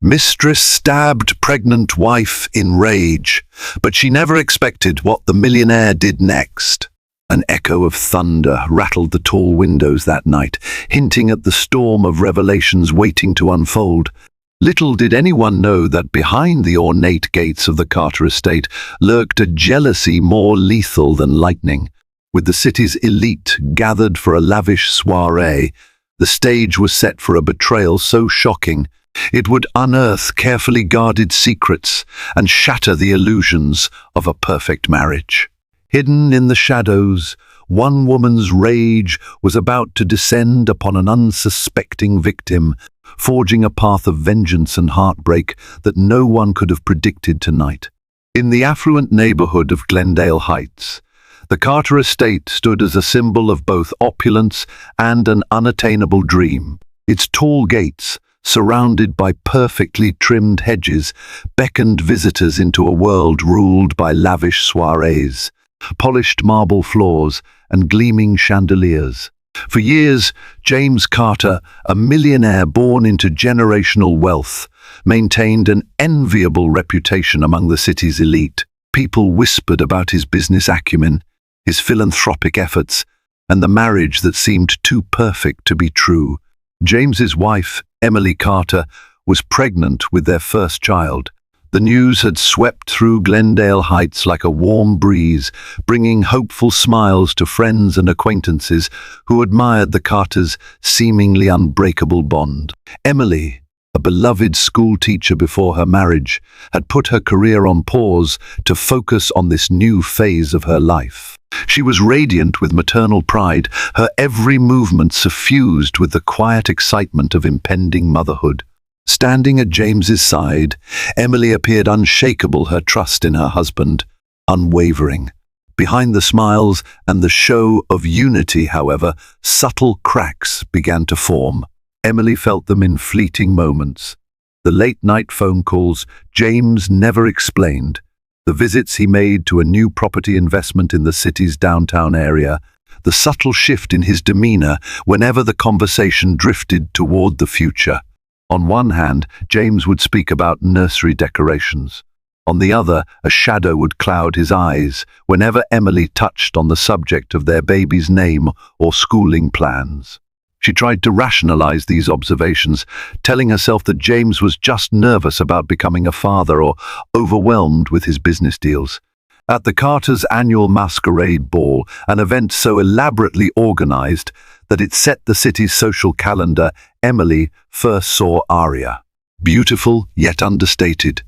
Mistress stabbed pregnant wife in rage, but she never expected what the millionaire did next. An echo of thunder rattled the tall windows that night, hinting at the storm of revelations waiting to unfold. Little did anyone know that behind the ornate gates of the Carter estate lurked a jealousy more lethal than lightning. With the city's elite gathered for a lavish soiree, the stage was set for a betrayal so shocking it would unearth carefully guarded secrets and shatter the illusions of a perfect marriage. Hidden in the shadows, one woman's rage was about to descend upon an unsuspecting victim, forging a path of vengeance and heartbreak that no one could have predicted tonight. In the affluent neighborhood of Glendale Heights, the Carter estate stood as a symbol of both opulence and an unattainable dream. Its tall gates, surrounded by perfectly trimmed hedges, beckoned visitors into a world ruled by lavish soirees, polished marble floors, and gleaming chandeliers. For years, James Carter, a millionaire born into generational wealth, maintained an enviable reputation among the city's elite. People whispered about his business acumen, his philanthropic efforts, and the marriage that seemed too perfect to be true. James's wife, Emily Carter, was pregnant with their first child. The news had swept through Glendale Heights like a warm breeze, bringing hopeful smiles to friends and acquaintances who admired the Carters' seemingly unbreakable bond. Emily, a beloved school teacher before her marriage, had put her career on pause to focus on this new phase of her life. She was radiant with maternal pride, her every movement suffused with the quiet excitement of impending motherhood. Standing at James's side, Emily appeared unshakable, her trust in her husband unwavering. Behind the smiles and the show of unity, however, subtle cracks began to form. Emily felt them in fleeting moments. The late-night phone calls James never explained, the visits he made to a new property investment in the city's downtown area, the subtle shift in his demeanor whenever the conversation drifted toward the future. On one hand, James would speak about nursery decorations. On the other, a shadow would cloud his eyes whenever Emily touched on the subject of their baby's name or schooling plans. She tried to rationalize these observations, telling herself that James was just nervous about becoming a father or overwhelmed with his business deals. At the Carters' annual masquerade ball, an event so elaborately organized that it set the city's social calendar, Emily first saw Aria. Beautiful yet understated,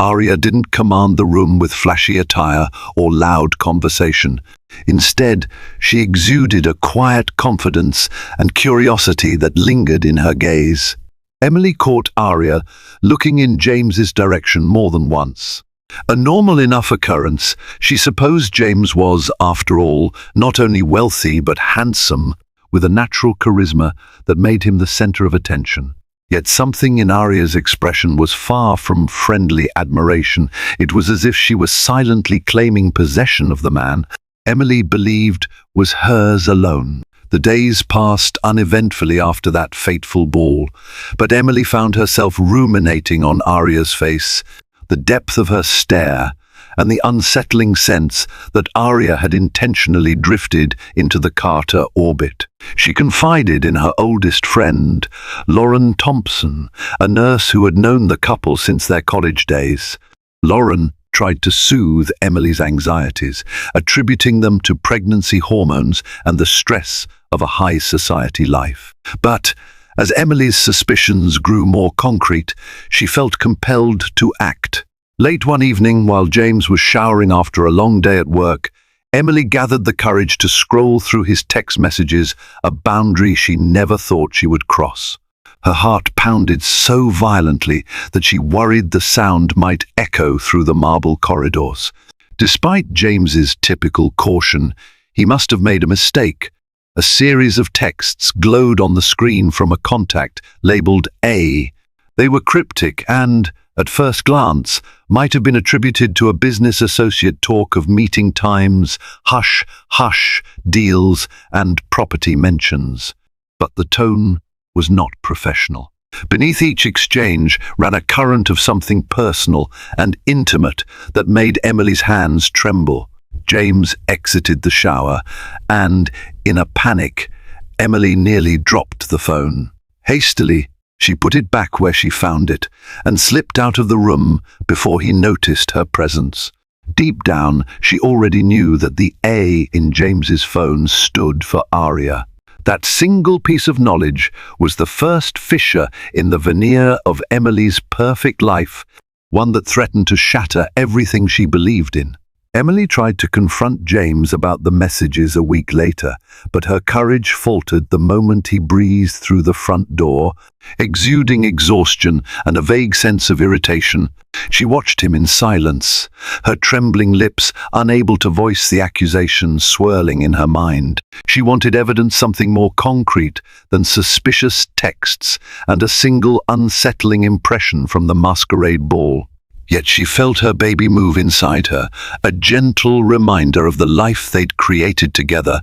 Aria didn't command the room with flashy attire or loud conversation. Instead, she exuded a quiet confidence and curiosity that lingered in her gaze. Emily caught Aria looking in James's direction more than once. A normal enough occurrence, she supposed James was, after all, not only wealthy but handsome, with a natural charisma that made him the center of attention. Yet something in Aria's expression was far from friendly admiration. It was as if she was silently claiming possession of the man Emily believed was hers alone. The days passed uneventfully after that fateful ball, but Emily found herself ruminating on Aria's face, the depth of her stare, and the unsettling sense that Aria had intentionally drifted into the Carter orbit. She confided in her oldest friend, Lauren Thompson, a nurse who had known the couple since their college days. Lauren tried to soothe Emily's anxieties, attributing them to pregnancy hormones and the stress of a high society life. But as Emily's suspicions grew more concrete, she felt compelled to act. Late one evening, while James was showering after a long day at work, Emily gathered the courage to scroll through his text messages, a boundary she never thought she would cross. Her heart pounded so violently that she worried the sound might echo through the marble corridors. Despite James's typical caution, he must have made a mistake. A series of texts glowed on the screen from a contact labeled A. They were cryptic and, at first glance, might have been attributed to a business associate talk of meeting times, hush-hush deals, and property mentions. But the tone was not professional. Beneath each exchange ran a current of something personal and intimate that made Emily's hands tremble. James exited the shower, and, in a panic, Emily nearly dropped the phone. Hastily, she put it back where she found it and slipped out of the room before he noticed her presence. Deep down, she already knew that the A in James's phone stood for Aria. That single piece of knowledge was the first fissure in the veneer of Emily's perfect life, one that threatened to shatter everything she believed in. Emily tried to confront James about the messages a week later, but her courage faltered the moment he breezed through the front door, exuding exhaustion and a vague sense of irritation. She watched him in silence, her trembling lips unable to voice the accusations swirling in her mind. She wanted evidence, something more concrete than suspicious texts and a single unsettling impression from the masquerade ball. Yet she felt her baby move inside her, a gentle reminder of the life they'd created together,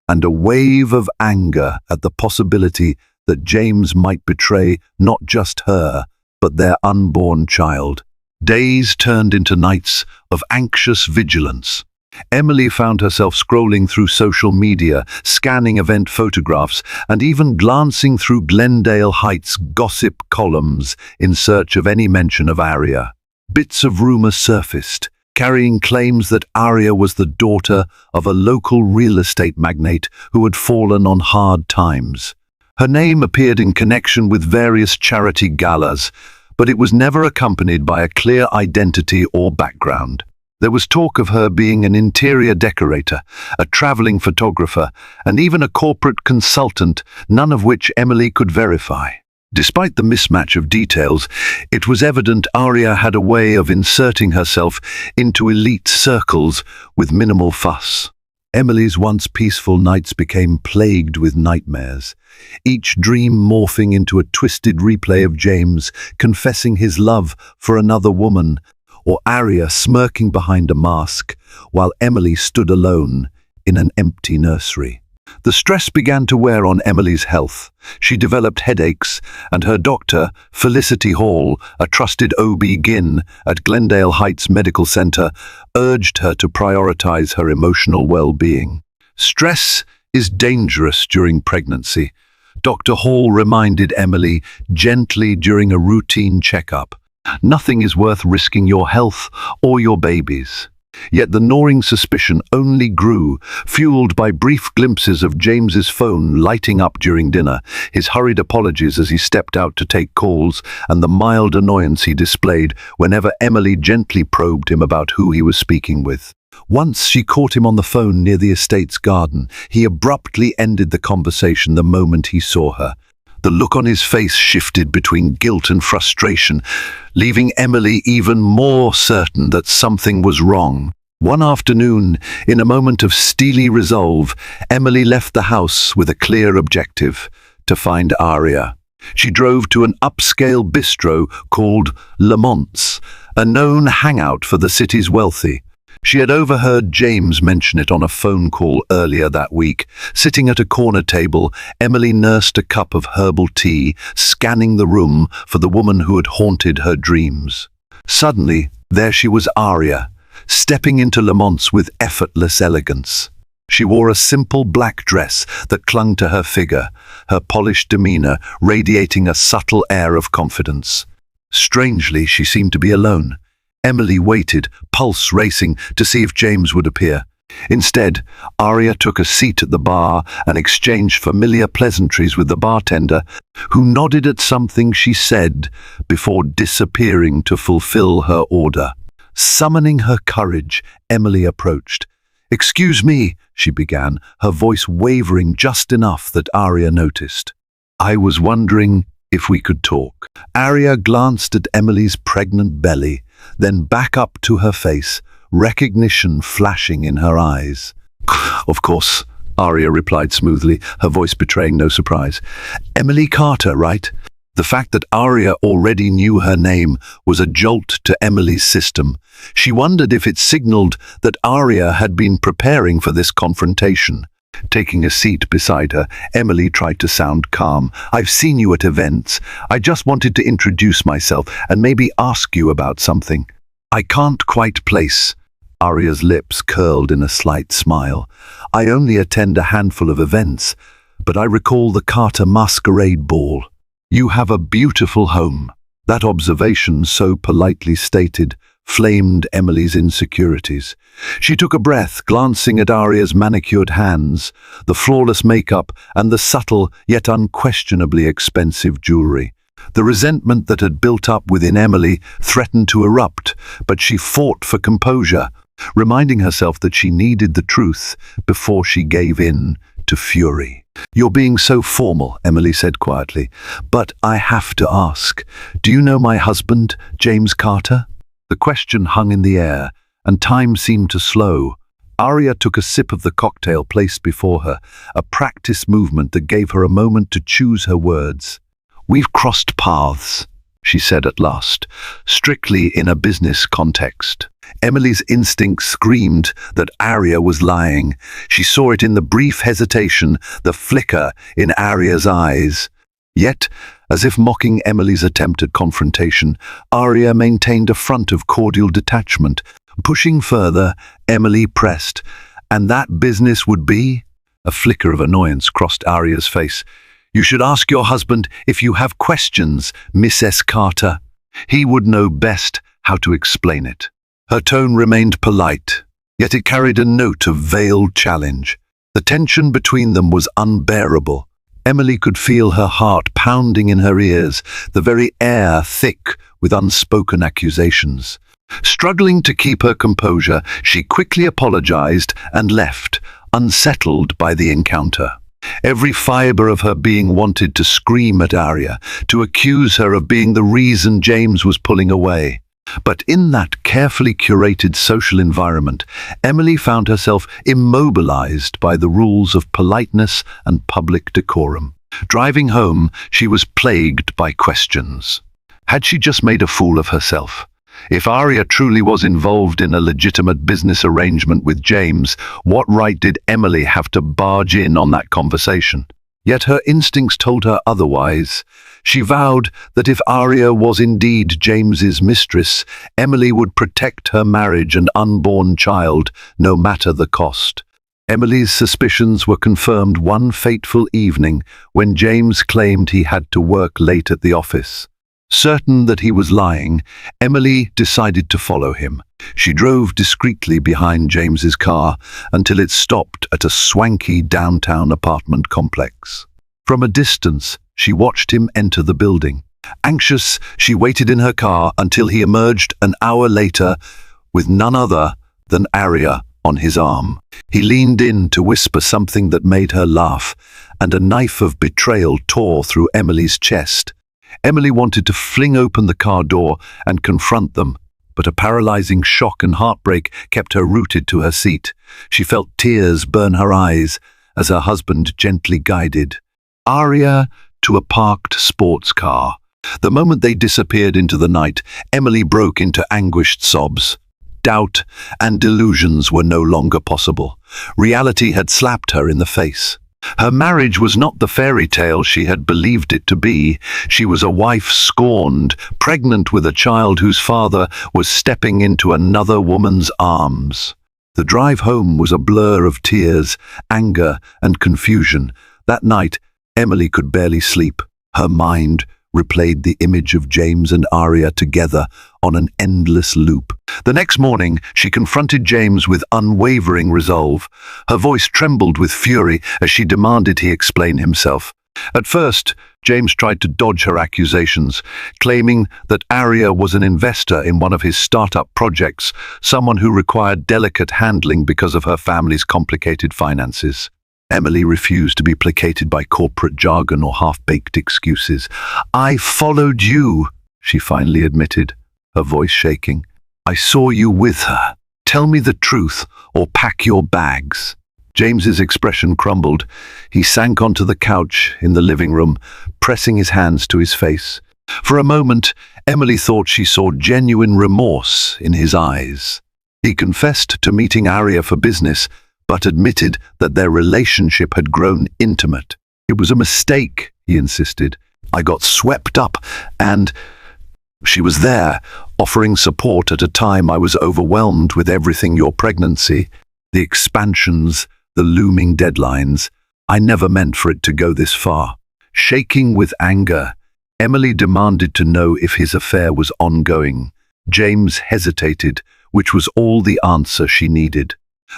and a wave of anger at the possibility that James might betray not just her, but their unborn child. Days turned into nights of anxious vigilance. Emily found herself scrolling through social media, scanning event photographs, and even glancing through Glendale Heights gossip columns in search of any mention of Aria. Bits of rumor surfaced, carrying claims that Aria was the daughter of a local real estate magnate who had fallen on hard times. Her name appeared in connection with various charity galas, but it was never accompanied by a clear identity or background. There was talk of her being an interior decorator, a traveling photographer, and even a corporate consultant, none of which Emily could verify. Despite the mismatch of details, it was evident Aria had a way of inserting herself into elite circles with minimal fuss. Emily's once peaceful nights became plagued with nightmares, each dream morphing into a twisted replay of James confessing his love for another woman, or Aria smirking behind a mask, while Emily stood alone in an empty nursery. The stress began to wear on Emily's health. She developed headaches, and her doctor, Felicity Hall, a trusted OB-GYN at Glendale Heights Medical Center, urged her to prioritize her emotional well-being. Stress is dangerous during pregnancy, Dr. Hall reminded Emily gently during a routine checkup. Nothing is worth risking your health or your baby's. Yet the gnawing suspicion only grew, fueled by brief glimpses of James's phone lighting up during dinner, his hurried apologies as he stepped out to take calls, and the mild annoyance he displayed whenever Emily gently probed him about who he was speaking with. Once she caught him on the phone near the estate's garden. He abruptly ended the conversation the moment he saw her. The look on his face shifted between guilt and frustration, leaving Emily even more certain that something was wrong. One afternoon, in a moment of steely resolve, Emily left the house with a clear objective: to find Aria. She drove to an upscale bistro called Lamont's, a known hangout for the city's wealthy. She had overheard James mention it on a phone call earlier that week. Sitting at a corner table, Emily nursed a cup of herbal tea, scanning the room for the woman who had haunted her dreams. Suddenly, there she was, Aria, stepping into Lamont's with effortless elegance. She wore a simple black dress that clung to her figure, her polished demeanor radiating a subtle air of confidence. Strangely, she seemed to be alone. Emily waited, pulse racing, to see if James would appear. Instead, Aria took a seat at the bar and exchanged familiar pleasantries with the bartender, who nodded at something she said before disappearing to fulfill her order. Summoning her courage, Emily approached. "Excuse me," she began, her voice wavering just enough that Aria noticed. "I was wondering if we could talk." Aria glanced at Emily's pregnant belly, then back up to her face, recognition flashing in her eyes. "Of course," Aria replied smoothly, her voice betraying no surprise. "Emily Carter, right?" The fact that Aria already knew her name was a jolt to Emily's system. She wondered if it signaled that Aria had been preparing for this confrontation. Taking a seat beside her, Emily tried to sound calm. "I've seen you at events. I just wanted to introduce myself and maybe ask you about something." "I can't quite place." Aria's lips curled in a slight smile. "I only attend a handful of events, but I recall the Carter Masquerade Ball. You have a beautiful home." That observation, so politely stated, flamed Emily's insecurities. She took a breath, glancing at Aria's manicured hands, the flawless makeup, and the subtle yet unquestionably expensive jewelry. The resentment that had built up within Emily threatened to erupt, but she fought for composure, reminding herself that she needed the truth before she gave in to fury. "You're being so formal," Emily said quietly, "but I have to ask, do you know my husband, James Carter?" The question hung in the air, and time seemed to slow. Aria took a sip of the cocktail placed before her, a practiced movement that gave her a moment to choose her words. "We've crossed paths," she said at last, "strictly in a business context." Emily's instinct screamed that Aria was lying. She saw it in the brief hesitation, the flicker in Aria's eyes. Yet, as if mocking Emily's attempt at confrontation, Aria maintained a front of cordial detachment. Pushing further, Emily pressed. "And that business would be?" A flicker of annoyance crossed Aria's face. "You should ask your husband if you have questions, Mrs. Carter. He would know best how to explain it." Her tone remained polite, yet it carried a note of veiled challenge. The tension between them was unbearable. Emily could feel her heart pounding in her ears, the very air thick with unspoken accusations. Struggling to keep her composure, she quickly apologized and left, unsettled by the encounter. Every fiber of her being wanted to scream at Aria, to accuse her of being the reason James was pulling away. But in that carefully curated social environment, Emily found herself immobilized by the rules of politeness and public decorum. Driving home, she was plagued by questions. Had she just made a fool of herself? If Aria truly was involved in a legitimate business arrangement with James, what right did Emily have to barge in on that conversation? Yet her instincts told her otherwise. She vowed that if Aria was indeed James's mistress, Emily would protect her marriage and unborn child, no matter the cost. Emily's suspicions were confirmed one fateful evening when James claimed he had to work late at the office. Certain that he was lying, Emily decided to follow him. She drove discreetly behind James's car until it stopped at a swanky downtown apartment complex. From a distance, she watched him enter the building. Anxious, she waited in her car until he emerged an hour later with none other than Aria on his arm. He leaned in to whisper something that made her laugh, and a knife of betrayal tore through Emily's chest. Emily wanted to fling open the car door and confront them, but a paralyzing shock and heartbreak kept her rooted to her seat. She felt tears burn her eyes as her husband gently guided Aria to a parked sports car. The moment they disappeared into the night, Emily broke into anguished sobs. Doubt and delusions were no longer possible. Reality had slapped her in the face. Her marriage was not the fairy tale she had believed it to be. She was a wife scorned, pregnant with a child whose father was stepping into another woman's arms. The drive home was a blur of tears, anger, and confusion. That night, Emily could barely sleep. Her mind replayed the image of James and Aria together on an endless loop. The next morning, she confronted James with unwavering resolve. Her voice trembled with fury as she demanded he explain himself. At first, James tried to dodge her accusations, claiming that Aria was an investor in one of his startup projects, someone who required delicate handling because of her family's complicated finances. Emily refused to be placated by corporate jargon or half-baked excuses. "I followed you," she finally admitted, her voice shaking. "I saw you with her. Tell me the truth or pack your bags." James's expression crumbled. He sank onto the couch in the living room, pressing his hands to his face. For a moment, Emily thought she saw genuine remorse in his eyes. He confessed to meeting Aria for business, but admitted that their relationship had grown intimate. "It was a mistake," he insisted. "I got swept up and—" She was there, offering support at a time I was overwhelmed with everything: your pregnancy, the expansions, the looming deadlines. I never meant for it to go this far. Shaking with anger, Emily demanded to know if his affair was ongoing. James hesitated, which was all the answer she needed.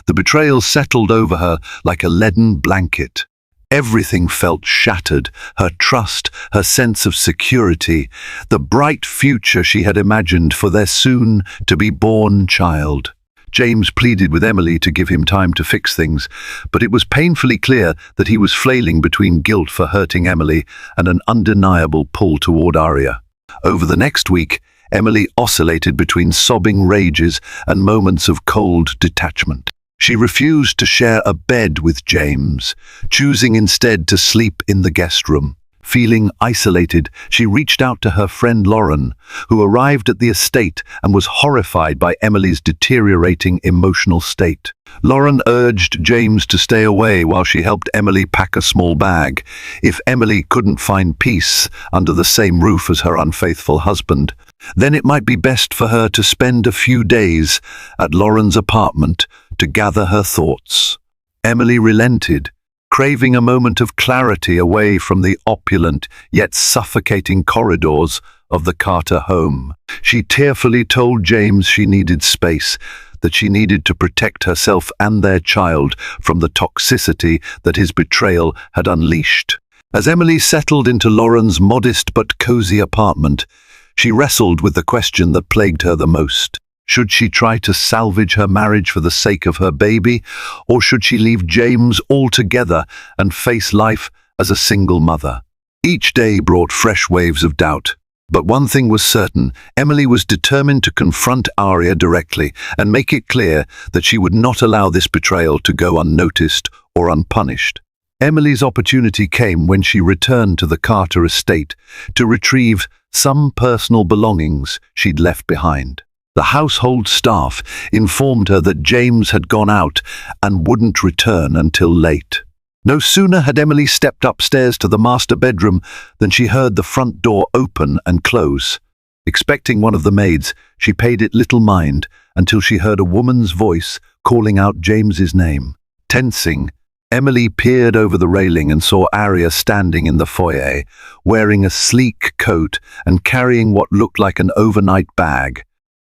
The betrayal settled over her like a leaden blanket. Everything felt shattered: her trust, her sense of security, the bright future she had imagined for their soon-to-be-born child. James pleaded with Emily to give him time to fix things, but it was painfully clear that he was flailing between guilt for hurting Emily and an undeniable pull toward Aria. Over the next week, Emily oscillated between sobbing rages and moments of cold detachment. She refused to share a bed with James, choosing instead to sleep in the guest room. Feeling isolated, she reached out to her friend Lauren, who arrived at the estate and was horrified by Emily's deteriorating emotional state. Lauren urged James to stay away while she helped Emily pack a small bag. If Emily couldn't find peace under the same roof as her unfaithful husband, then it might be best for her to spend a few days at Lauren's apartment to gather her thoughts. Emily relented, craving a moment of clarity away from the opulent yet suffocating corridors of the Carter home. She tearfully told James she needed space, that she needed to protect herself and their child from the toxicity that his betrayal had unleashed. As Emily settled into Lauren's modest but cozy apartment, she wrestled with the question that plagued her the most. Should she try to salvage her marriage for the sake of her baby, or should she leave James altogether and face life as a single mother? Each day brought fresh waves of doubt. But one thing was certain: Emily was determined to confront Aria directly and make it clear that she would not allow this betrayal to go unnoticed or unpunished. Emily's opportunity came when she returned to the Carter estate to retrieve some personal belongings she'd left behind. The household staff informed her that James had gone out and wouldn't return until late. No sooner had Emily stepped upstairs to the master bedroom than she heard the front door open and close. Expecting one of the maids, she paid it little mind until she heard a woman's voice calling out James's name. Tensing, Emily peered over the railing and saw Aria standing in the foyer, wearing a sleek coat and carrying what looked like an overnight bag.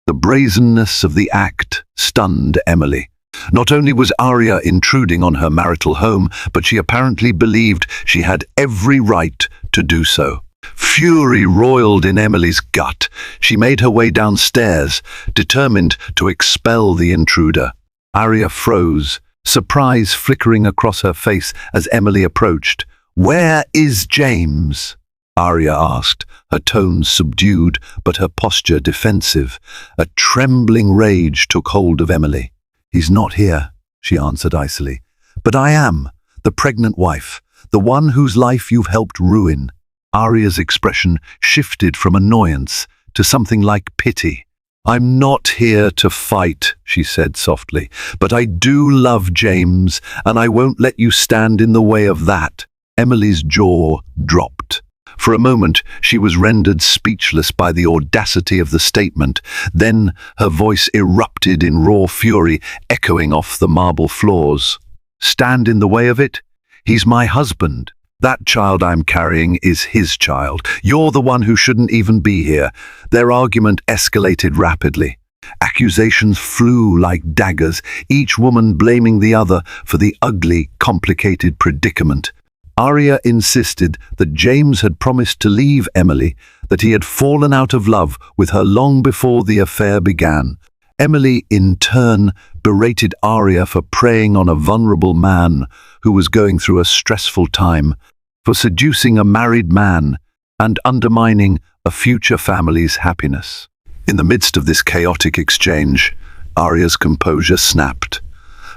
The brazenness of the act stunned Emily. Not only was Aria intruding on her marital home, but she apparently believed she had every right to do so. Fury roiled in Emily's gut. She made her way downstairs, determined to expel the intruder. Aria froze, surprise flickering across her face as Emily approached. "Where is James?" Aria asked, her tone subdued but her posture defensive. A trembling rage took hold of Emily. "He's not here," she answered icily. "But I am, the pregnant wife, the one whose life you've helped ruin." Aria's expression shifted from annoyance to something like pity. "I'm not here to fight," she said softly, "but I do love James, and I won't let you stand in the way of that." Emily's jaw dropped. For a moment, she was rendered speechless by the audacity of the statement. Then her voice erupted in raw fury, echoing off the marble floors. "Stand in the way of it? He's my husband. That child I'm carrying is his child. You're the one who shouldn't even be here." Their argument escalated rapidly. Accusations flew like daggers, each woman blaming the other for the ugly, complicated predicament. Aria insisted that James had promised to leave Emily, that he had fallen out of love with her long before the affair began. Emily, in turn, berated Aria for preying on a vulnerable man who was going through a stressful time, for seducing a married man and undermining a future family's happiness. In the midst of this chaotic exchange, Aria's composure snapped.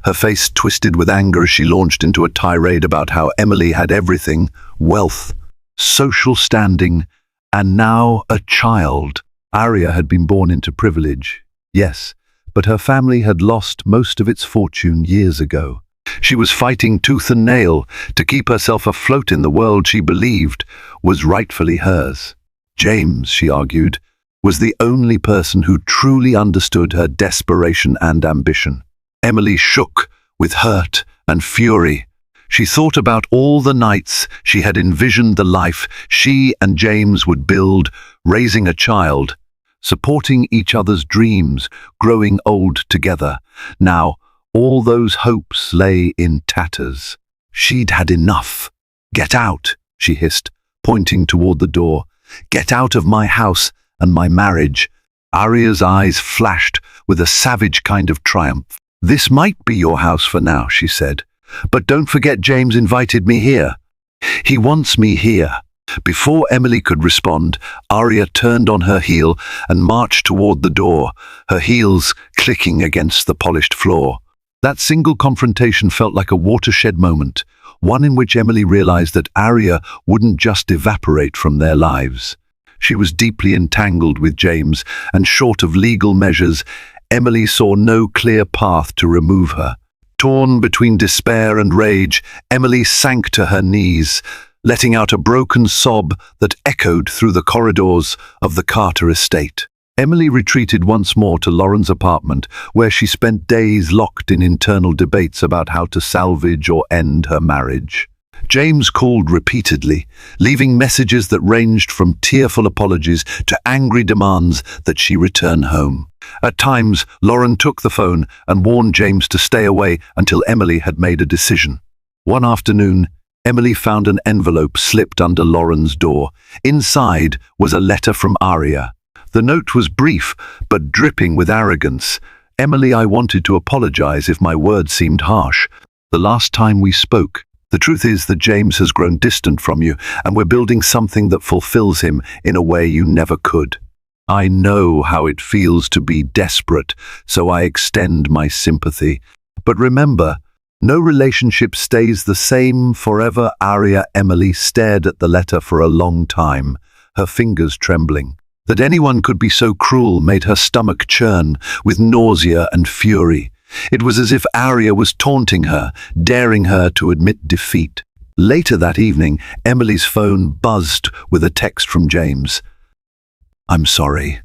Her face twisted with anger as she launched into a tirade about how Emily had everything: wealth, social standing, and now a child. Aria had been born into privilege, yes, but her family had lost most of its fortune years ago. She was fighting tooth and nail to keep herself afloat in the world she believed was rightfully hers. James, she argued, was the only person who truly understood her desperation and ambition. Emily shook with hurt and fury. She thought about all the nights she had envisioned the life she and James would build, raising a child, supporting each other's dreams, growing old together. Now, all those hopes lay in tatters. She'd had enough. "Get out," she hissed, pointing toward the door. "Get out of my house and my marriage." Aria's eyes flashed with a savage kind of triumph. "This might be your house for now," she said, "but don't forget James invited me here. He wants me here." Before Emily could respond, Aria turned on her heel and marched toward the door, her heels clicking against the polished floor. That single confrontation felt like a watershed moment, one in which Emily realized that Aria wouldn't just evaporate from their lives. She was deeply entangled with James, and short of legal measures, Emily saw no clear path to remove her. Torn between despair and rage, Emily sank to her knees, letting out a broken sob that echoed through the corridors of the Carter estate. Emily retreated once more to Lauren's apartment, where she spent days locked in internal debates about how to salvage or end her marriage. James called repeatedly, leaving messages that ranged from tearful apologies to angry demands that she return home. At times, Lauren took the phone and warned James to stay away until Emily had made a decision. One afternoon, Emily found an envelope slipped under Lauren's door. Inside was a letter from Aria. The note was brief, but dripping with arrogance. "Emily, I wanted to apologize if my words seemed harsh. The last time we spoke, the truth is that James has grown distant from you, and we're building something that fulfills him in a way you never could. I know how it feels to be desperate, so I extend my sympathy. But remember, no relationship stays the same forever." Emily stared at the letter for a long time, her fingers trembling. That anyone could be so cruel made her stomach churn with nausea and fury. It was as if Aria was taunting her, daring her to admit defeat. Later that evening, Emily's phone buzzed with a text from James. "I'm sorry.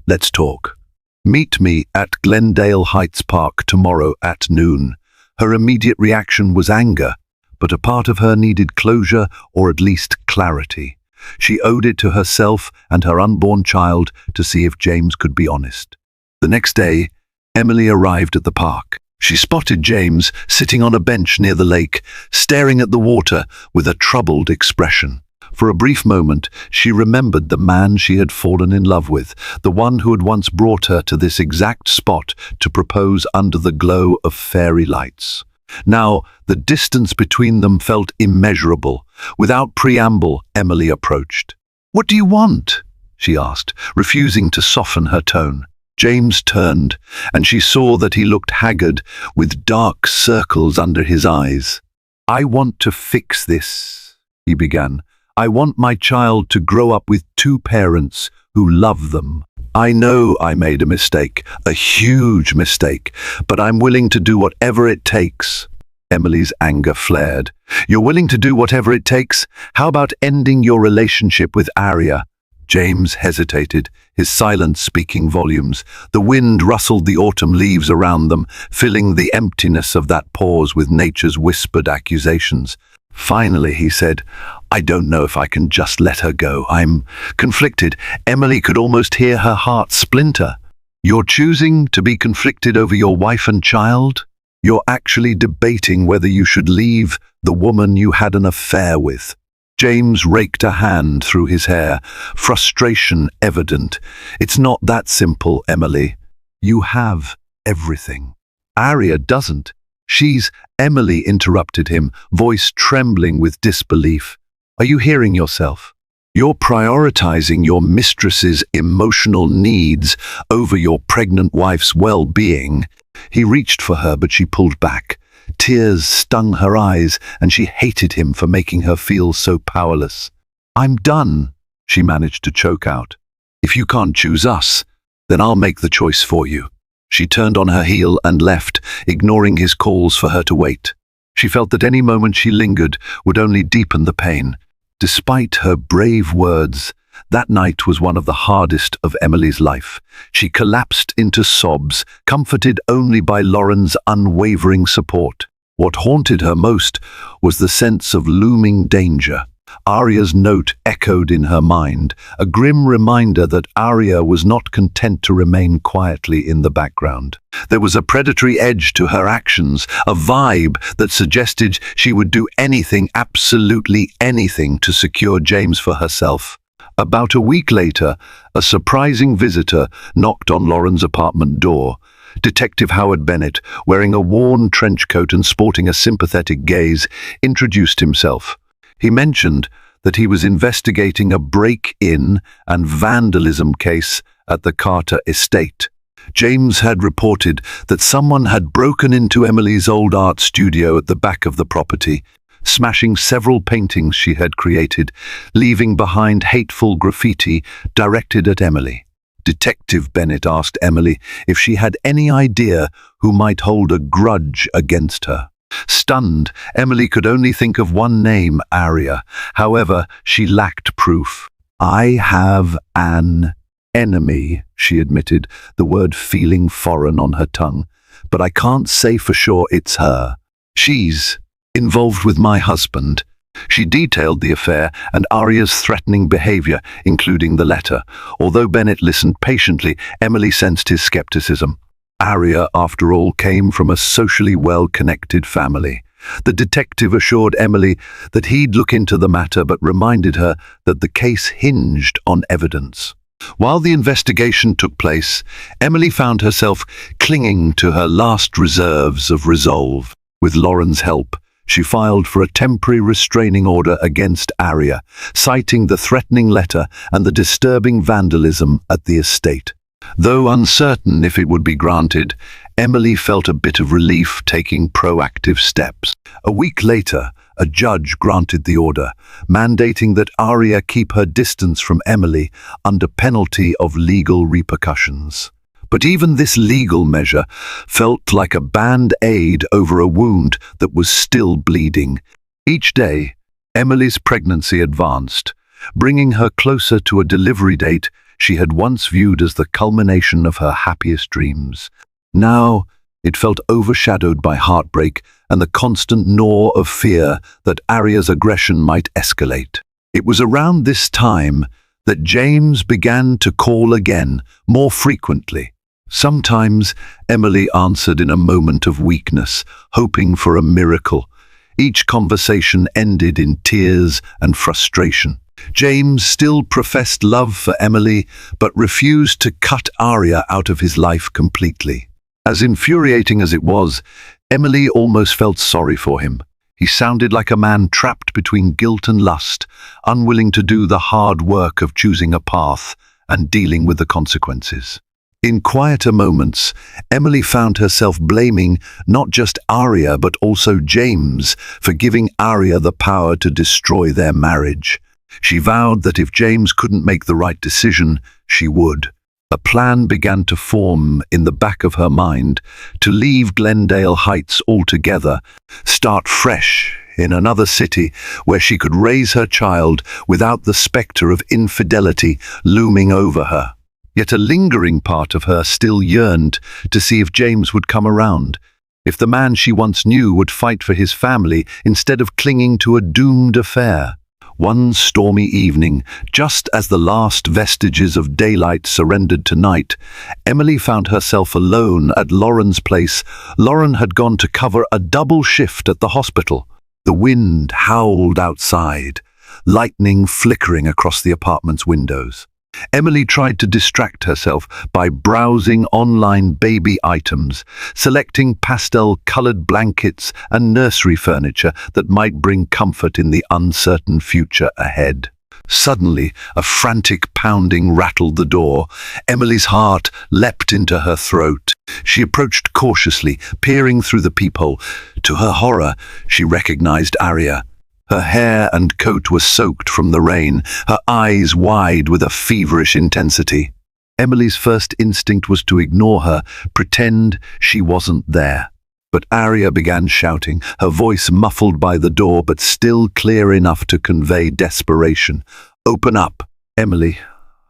Let's talk. Meet me at Glendale Heights Park tomorrow at noon." Her immediate reaction was anger, but a part of her needed closure or at least clarity. She owed it to herself and her unborn child to see if James could be honest. The next day, Emily arrived at the park. She spotted James sitting on a bench near the lake, staring at the water with a troubled expression. For a brief moment, she remembered the man she had fallen in love with, the one who had once brought her to this exact spot to propose under the glow of fairy lights. Now, the distance between them felt immeasurable. Without preamble, Emily approached. "What do you want?" she asked, refusing to soften her tone. James turned, and she saw that he looked haggard, with dark circles under his eyes. "I want to fix this," he began. "I want my child to grow up with two parents who love them. I know I made a mistake, a huge mistake, but I'm willing to do whatever it takes." Emily's anger flared. "You're willing to do whatever it takes? How about ending your relationship with Aria?" James hesitated, his silence speaking volumes. The wind rustled the autumn leaves around them, filling the emptiness of that pause with nature's whispered accusations. Finally, he said, "I don't know if I can just let her go. I'm conflicted." Emily could almost hear her heart splinter. "You're choosing to be conflicted over your wife and child? You're actually debating whether you should leave the woman you had an affair with." James raked a hand through his hair, frustration evident. "It's not that simple, Emily. You have everything. Aria doesn't. She's—" Emily interrupted him, voice trembling with disbelief. "Are you hearing yourself? You're prioritizing your mistress's emotional needs over your pregnant wife's well-being." He reached for her, but she pulled back. Tears stung her eyes, and she hated him for making her feel so powerless. "I'm done," she managed to choke out. "If you can't choose us, then I'll make the choice for you." She turned on her heel and left, ignoring his calls for her to wait. She felt that any moment she lingered would only deepen the pain. Despite her brave words, that night was one of the hardest of Emily's life. She collapsed into sobs, comforted only by Lauren's unwavering support. What haunted her most was the sense of looming danger. Aria's note echoed in her mind, a grim reminder that Aria was not content to remain quietly in the background. There was a predatory edge to her actions, a vibe that suggested she would do anything, absolutely anything, to secure James for herself. About a week later, a surprising visitor knocked on Lauren's apartment door. Detective Howard Bennett, wearing a worn trench coat and sporting a sympathetic gaze, introduced himself. He mentioned that he was investigating a break-in and vandalism case at the Carter estate. James had reported that someone had broken into Emily's old art studio at the back of the property, smashing several paintings she had created, leaving behind hateful graffiti directed at Emily. Detective Bennett asked Emily if she had any idea who might hold a grudge against her. Stunned, Emily could only think of one name, Aria. However, she lacked proof. "I have an enemy," she admitted, the word feeling foreign on her tongue. "But I can't say for sure it's her. She's involved with my husband." She detailed the affair and Aria's threatening behavior, including the letter. Although Bennett listened patiently, Emily sensed his skepticism. Aria, after all, came from a socially well-connected family. The detective assured Emily that he'd look into the matter, but reminded her that the case hinged on evidence. While the investigation took place, Emily found herself clinging to her last reserves of resolve. With Lauren's help, she filed for a temporary restraining order against Aria, citing the threatening letter and the disturbing vandalism at the estate. Though uncertain if it would be granted, Emily felt a bit of relief, taking proactive steps. A week later, a judge granted the order, mandating that Aria keep her distance from Emily under penalty of legal repercussions. But even this legal measure felt like a band-aid over a wound that was still bleeding. Each day, Emily's pregnancy advanced, bringing her closer to a delivery date she had once viewed as the culmination of her happiest dreams. Now, it felt overshadowed by heartbreak and the constant gnaw of fear that Aria's aggression might escalate. It was around this time that James began to call again, more frequently. Sometimes Emily answered in a moment of weakness, hoping for a miracle. Each conversation ended in tears and frustration. James still professed love for Emily, but refused to cut Aria out of his life completely. As infuriating as it was, Emily almost felt sorry for him. He sounded like a man trapped between guilt and lust, unwilling to do the hard work of choosing a path and dealing with the consequences. In quieter moments, Emily found herself blaming not just Aria but also James for giving Aria the power to destroy their marriage. She vowed that if James couldn't make the right decision, she would. A plan began to form in the back of her mind to leave Glendale Heights altogether, start fresh in another city where she could raise her child without the specter of infidelity looming over her. Yet a lingering part of her still yearned to see if James would come around, if the man she once knew would fight for his family instead of clinging to a doomed affair. One stormy evening, just as the last vestiges of daylight surrendered to night, Emily found herself alone at Lauren's place. Lauren had gone to cover a double shift at the hospital. The wind howled outside, lightning flickering across the apartment's windows. Emily tried to distract herself by browsing online baby items, selecting pastel-colored blankets and nursery furniture that might bring comfort in the uncertain future ahead. Suddenly, a frantic pounding rattled the door. Emily's heart leapt into her throat. She approached cautiously, peering through the peephole. To her horror, she recognized Aria. Her hair and coat were soaked from the rain, her eyes wide with a feverish intensity. Emily's first instinct was to ignore her, pretend she wasn't there. But Aria began shouting, her voice muffled by the door but still clear enough to convey desperation. "Open up, Emily.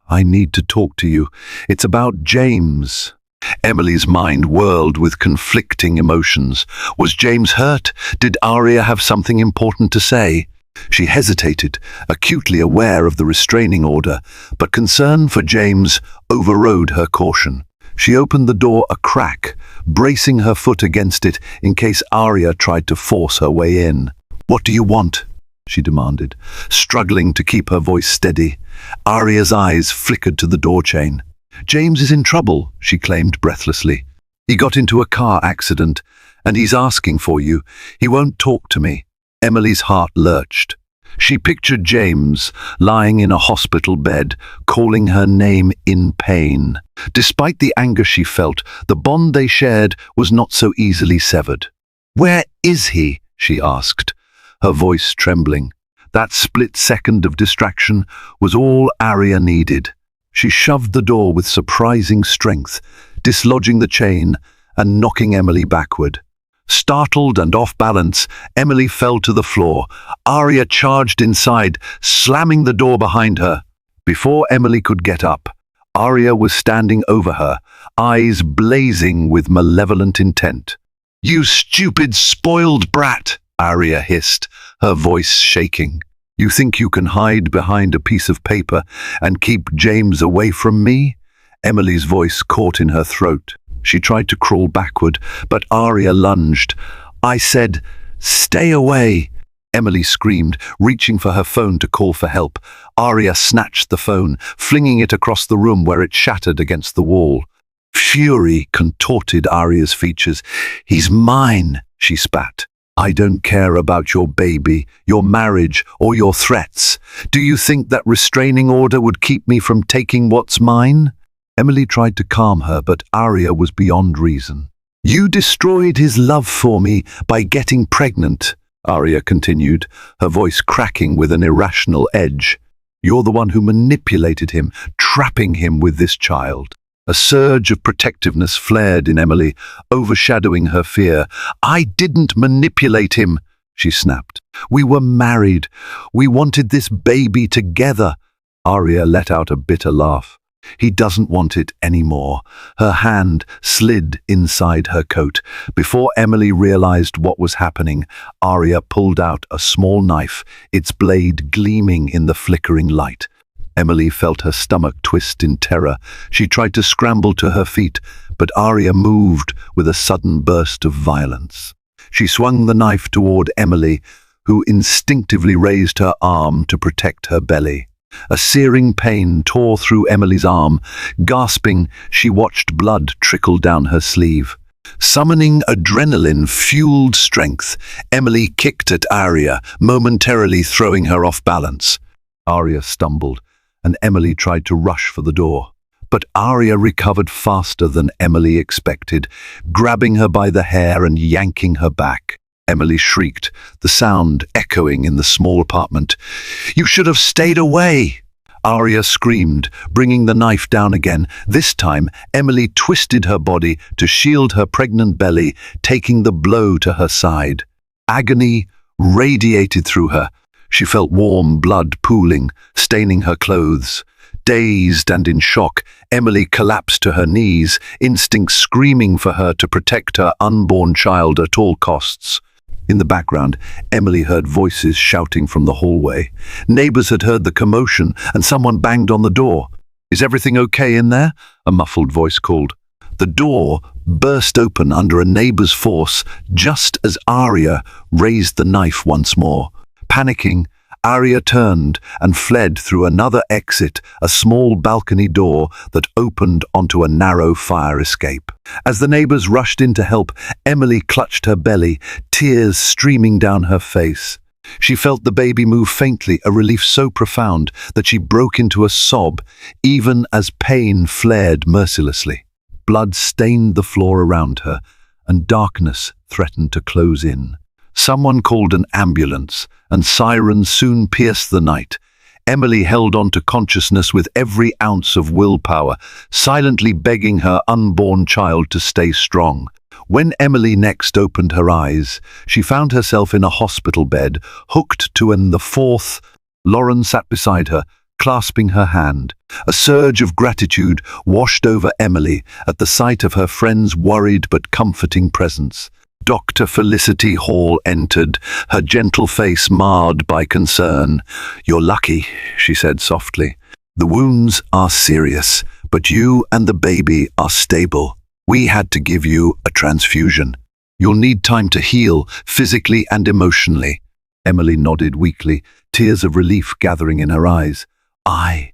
I need to talk to you. It's about James." Emily's mind whirled with conflicting emotions. Was James hurt? Did Aria have something important to say? She hesitated, acutely aware of the restraining order, but concern for James overrode her caution. She opened the door a crack, bracing her foot against it in case Aria tried to force her way in. "What do you want?" she demanded, struggling to keep her voice steady. Aria's eyes flickered to the door chain. "James is in trouble," she claimed breathlessly. "He got into a car accident, and he's asking for you. He won't talk to me." Emily's heart lurched. She pictured James lying in a hospital bed, calling her name in pain. Despite the anger she felt, the bond they shared was not so easily severed. "Where is he?" she asked, her voice trembling. That split second of distraction was all Aria needed. She shoved the door with surprising strength, dislodging the chain and knocking Emily backward. Startled and off balance, Emily fell to the floor. Aria charged inside, slamming the door behind her. Before Emily could get up, Aria was standing over her, eyes blazing with malevolent intent. "You stupid, spoiled brat!" Aria hissed, her voice shaking. "You think you can hide behind a piece of paper and keep James away from me?" Emily's voice caught in her throat. She tried to crawl backward, but Aria lunged. "I said, stay away!" Emily screamed, reaching for her phone to call for help. Aria snatched the phone, flinging it across the room where it shattered against the wall. Fury contorted Aria's features. "He's mine," she spat. "I don't care about your baby, your marriage, or your threats. Do you think that restraining order would keep me from taking what's mine?" Emily tried to calm her, but Aria was beyond reason. "You destroyed his love for me by getting pregnant," Aria continued, her voice cracking with an irrational edge. "You're the one who manipulated him, trapping him with this child." A surge of protectiveness flared in Emily, overshadowing her fear. "I didn't manipulate him," she snapped. "We were married. We wanted this baby together." Aria let out a bitter laugh. "He doesn't want it anymore." Her hand slid inside her coat. Before Emily realized what was happening, Aria pulled out a small knife, its blade gleaming in the flickering light. Emily felt her stomach twist in terror. She tried to scramble to her feet, but Aria moved with a sudden burst of violence. She swung the knife toward Emily, who instinctively raised her arm to protect her belly. A searing pain tore through Emily's arm. Gasping, she watched blood trickle down her sleeve. Summoning adrenaline-fueled strength, Emily kicked at Aria, momentarily throwing her off balance. Aria stumbled, and Emily tried to rush for the door. But Aria recovered faster than Emily expected, grabbing her by the hair and yanking her back. Emily shrieked, the sound echoing in the small apartment. "You should have stayed away!" Aria screamed, bringing the knife down again. This time, Emily twisted her body to shield her pregnant belly, taking the blow to her side. Agony radiated through her. She felt warm blood pooling, staining her clothes. Dazed and in shock, Emily collapsed to her knees, instinct screaming for her to protect her unborn child at all costs. In the background, Emily heard voices shouting from the hallway. Neighbors had heard the commotion, and someone banged on the door. "Is everything okay in there?" a muffled voice called. The door burst open under a neighbor's force, just as Aria raised the knife once more. Panicking, Aria turned and fled through another exit, a small balcony door that opened onto a narrow fire escape. As the neighbors rushed in to help, Emily clutched her belly, tears streaming down her face. She felt the baby move faintly, a relief so profound that she broke into a sob, even as pain flared mercilessly. Blood stained the floor around her, and darkness threatened to close in. Someone called an ambulance, and sirens soon pierced the night. Emily held on to consciousness with every ounce of willpower, silently begging her unborn child to stay strong. When Emily next opened her eyes, she found herself in a hospital bed, hooked to the fourth. Lauren sat beside her, clasping her hand. A surge of gratitude washed over Emily at the sight of her friend's worried but comforting presence. Dr. Felicity Hall entered, her gentle face marred by concern. "You're lucky," she said softly. "The wounds are serious, but you and the baby are stable. We had to give you a transfusion. You'll need time to heal, physically and emotionally." Emily nodded weakly, tears of relief gathering in her eyes. I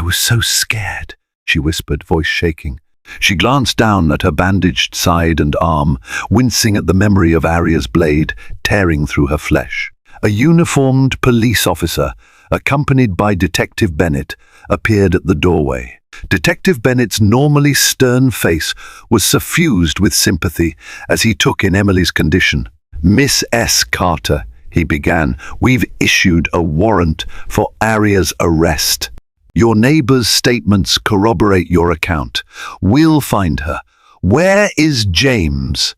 was so scared," she whispered, voice shaking. She glanced down at her bandaged side and arm, wincing at the memory of Aria's blade tearing through her flesh. A uniformed police officer, accompanied by Detective Bennett, appeared at the doorway. Detective Bennett's normally stern face was suffused with sympathy as he took in Emily's condition. "Miss S. Carter," he began, "we've issued a warrant for Aria's arrest. Your neighbor's statements corroborate your account. We'll find her. Where is James?"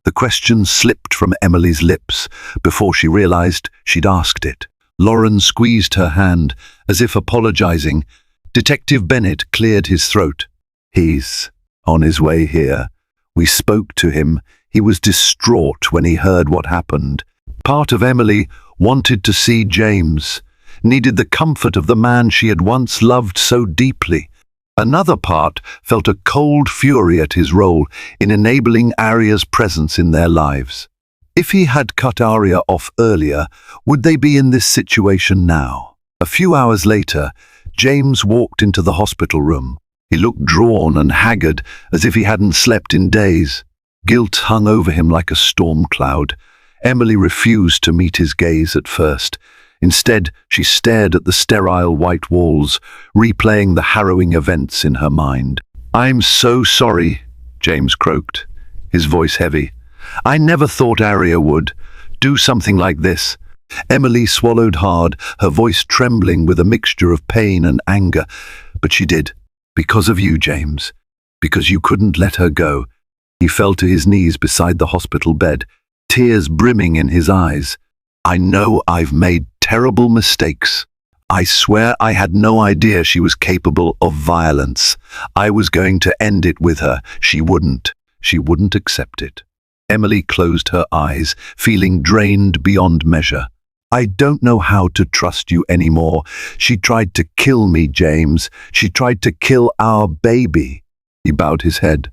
The question slipped from Emily's lips before she realized she'd asked it. Lauren squeezed her hand, as if apologizing. Detective Bennett cleared his throat. "He's on his way here. We spoke to him. He was distraught when he heard what happened. Part of Emily wanted to see James, needed the comfort of the man she had once loved so deeply. Another part felt a cold fury at his role in enabling Aria's presence in their lives. If he had cut Aria off earlier, would they be in this situation now? A few hours later, James walked into the hospital room. He looked drawn and haggard, as if he hadn't slept in days. Guilt hung over him like a storm cloud. Emily refused to meet his gaze at first. Instead, she stared at the sterile white walls, replaying the harrowing events in her mind. "I'm so sorry," James croaked, his voice heavy. "I never thought Aria would do something like this." Emily swallowed hard, her voice trembling with a mixture of pain and anger. "But she did. Because of you, James. Because you couldn't let her go." He fell to his knees beside the hospital bed, tears brimming in his eyes. "I know I've made terrible mistakes. I swear I had no idea she was capable of violence. I was going to end it with her. She wouldn't. She wouldn't accept it." Emily closed her eyes, feeling drained beyond measure. "I don't know how to trust you anymore. She tried to kill me, James. She tried to kill our baby." He bowed his head.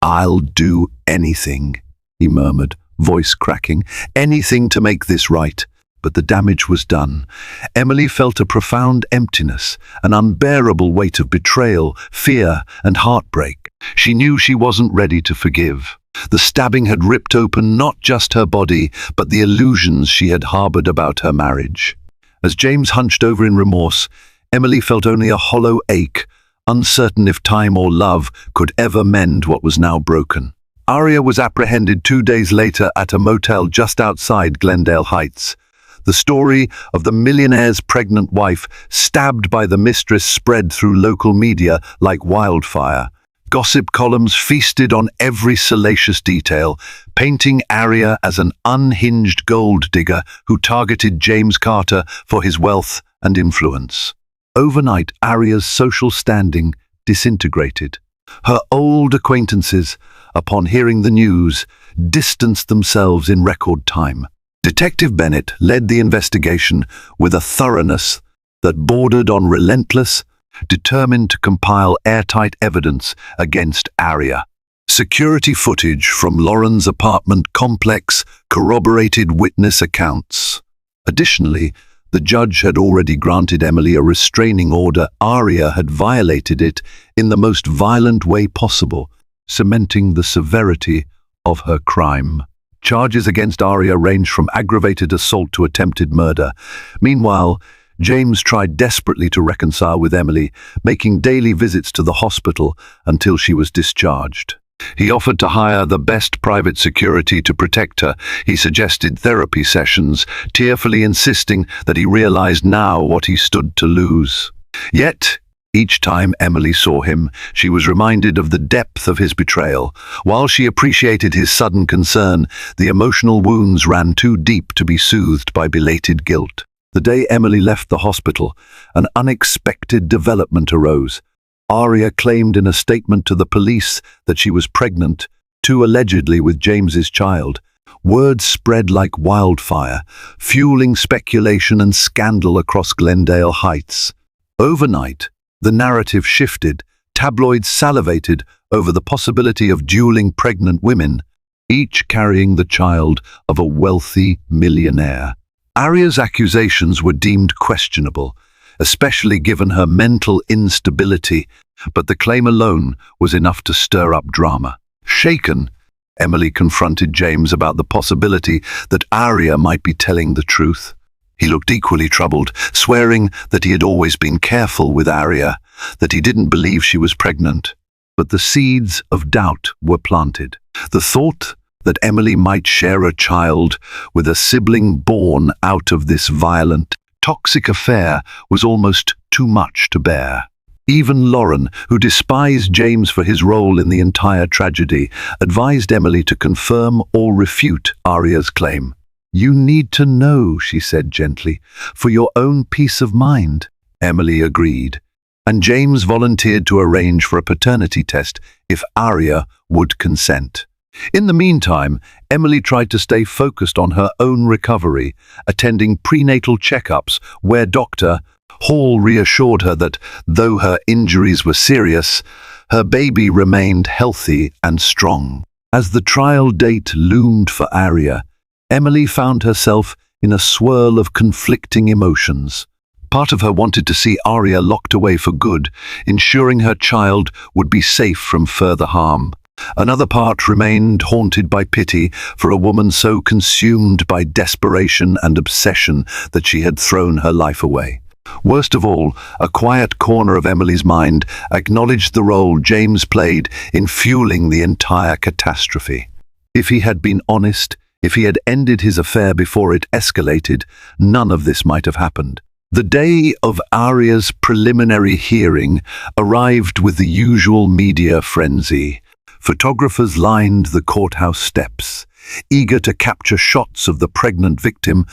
"I'll do anything," he murmured, voice cracking. "Anything to make this right." But the damage was done. Emily felt a profound emptiness, an unbearable weight of betrayal, fear, and heartbreak. She knew she wasn't ready to forgive. The stabbing had ripped open not just her body, but the illusions she had harbored about her marriage. As James hunched over in remorse, Emily felt only a hollow ache, uncertain if time or love could ever mend what was now broken. Aria was apprehended 2 days later at a motel just outside Glendale Heights. The story of the millionaire's pregnant wife stabbed by the mistress spread through local media like wildfire. Gossip columns feasted on every salacious detail, painting Aria as an unhinged gold digger who targeted James Carter for his wealth and influence. Overnight, Aria's social standing disintegrated. Her old acquaintances, upon hearing the news, distanced themselves in record time. Detective Bennett led the investigation with a thoroughness that bordered on relentless, determined to compile airtight evidence against Aria. Security footage from Lauren's apartment complex corroborated witness accounts. Additionally, the judge had already granted Emily a restraining order. Aria had violated it in the most violent way possible, cementing the severity of her crime. Charges against Aria ranged from aggravated assault to attempted murder. Meanwhile, James tried desperately to reconcile with Emily, making daily visits to the hospital until she was discharged. He offered to hire the best private security to protect her. He suggested therapy sessions, tearfully insisting that he realized now what he stood to lose. Yet, each time Emily saw him, she was reminded of the depth of his betrayal. While she appreciated his sudden concern, the emotional wounds ran too deep to be soothed by belated guilt. The day Emily left the hospital, an unexpected development arose. Aria claimed in a statement to the police that she was pregnant, too allegedly with James's child. Words spread like wildfire, fueling speculation and scandal across Glendale Heights. Overnight, the narrative shifted. Tabloids salivated over the possibility of dueling pregnant women, each carrying the child of a wealthy millionaire. Aria's accusations were deemed questionable, especially given her mental instability, but the claim alone was enough to stir up drama. Shaken, Emily confronted James about the possibility that Aria might be telling the truth. He looked equally troubled, swearing that he had always been careful with Aria, that he didn't believe she was pregnant. But the seeds of doubt were planted. The thought that Emily might share a child with a sibling born out of this violent, toxic affair was almost too much to bear. Even Lauren, who despised James for his role in the entire tragedy, advised Emily to confirm or refute Aria's claim. "You need to know," she said gently, "for your own peace of mind." Emily agreed, and James volunteered to arrange for a paternity test if Aria would consent. In the meantime, Emily tried to stay focused on her own recovery, attending prenatal checkups where Dr. Hall reassured her that, though her injuries were serious, her baby remained healthy and strong. As the trial date loomed for Aria, Emily found herself in a swirl of conflicting emotions. Part of her wanted to see Aria locked away for good, ensuring her child would be safe from further harm. Another part remained haunted by pity for a woman so consumed by desperation and obsession that she had thrown her life away. Worst of all, a quiet corner of Emily's mind acknowledged the role James played in fueling the entire catastrophe. If he had been honest, if he had ended his affair before it escalated, none of this might have happened. The day of Aria's preliminary hearing arrived with the usual media frenzy. Photographers lined the courthouse steps, eager to capture shots of the pregnant victim,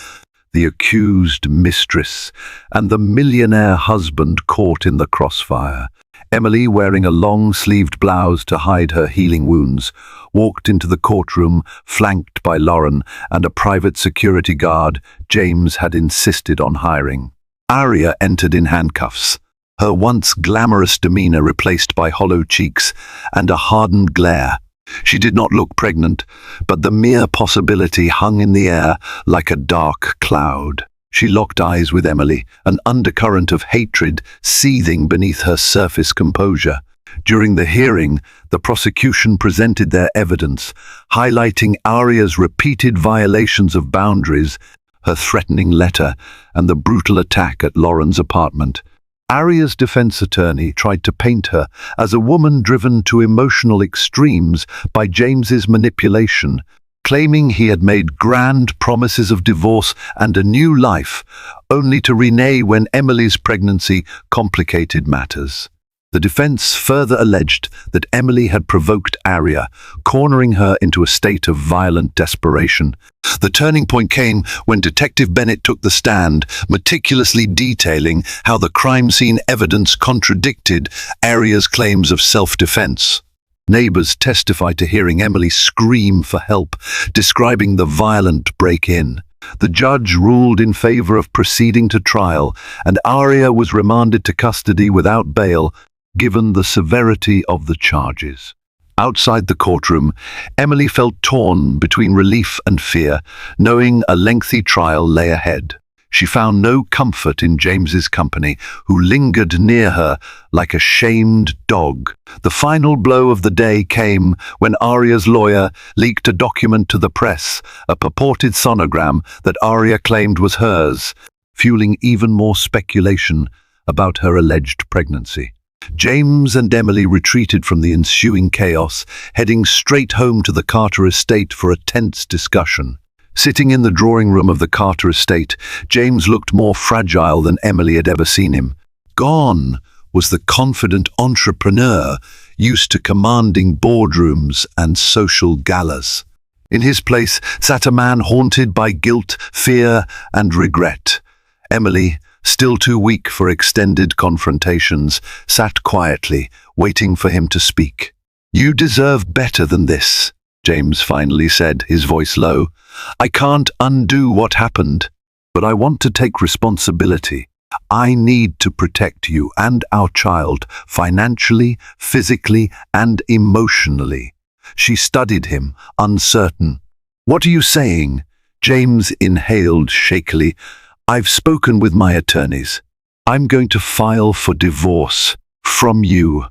the accused mistress, and the millionaire husband caught in the crossfire. Emily, wearing a long-sleeved blouse to hide her healing wounds, walked into the courtroom, flanked by Lauren and a private security guard James had insisted on hiring. Aria entered in handcuffs, her once glamorous demeanor replaced by hollow cheeks and a hardened glare. She did not look pregnant, but the mere possibility hung in the air like a dark cloud. She locked eyes with Emily, an undercurrent of hatred seething beneath her surface composure. During the hearing, the prosecution presented their evidence, highlighting Aria's repeated violations of boundaries, her threatening letter, and the brutal attack at Lauren's apartment. Aria's defense attorney tried to paint her as a woman driven to emotional extremes by James's manipulation, claiming he had made grand promises of divorce and a new life, only to renege when Emily's pregnancy complicated matters. The defense further alleged that Emily had provoked Aria, cornering her into a state of violent desperation. The turning point came when Detective Bennett took the stand, meticulously detailing how the crime scene evidence contradicted Aria's claims of self-defense. Neighbors testified to hearing Emily scream for help, describing the violent break-in. The judge ruled in favor of proceeding to trial, and Aria was remanded to custody without bail, given the severity of the charges. Outside the courtroom, Emily felt torn between relief and fear, knowing a lengthy trial lay ahead. She found no comfort in James's company, who lingered near her like a shamed dog. The final blow of the day came when Aria's lawyer leaked a document to the press, a purported sonogram that Aria claimed was hers, fueling even more speculation about her alleged pregnancy. James and Emily retreated from the ensuing chaos, heading straight home to the Carter estate for a tense discussion. Sitting in the drawing room of the Carter estate, James looked more fragile than Emily had ever seen him. Gone was the confident entrepreneur used to commanding boardrooms and social galas. In his place sat a man haunted by guilt, fear, and regret. Emily, still too weak for extended confrontations, sat quietly, waiting for him to speak. "You deserve better than this," James finally said, his voice low. "I can't undo what happened, but I want to take responsibility. I need to protect you and our child, financially, physically, and emotionally." She studied him, uncertain. "What are you saying?" James inhaled shakily. "I've spoken with my attorneys. I'm going to file for divorce from you."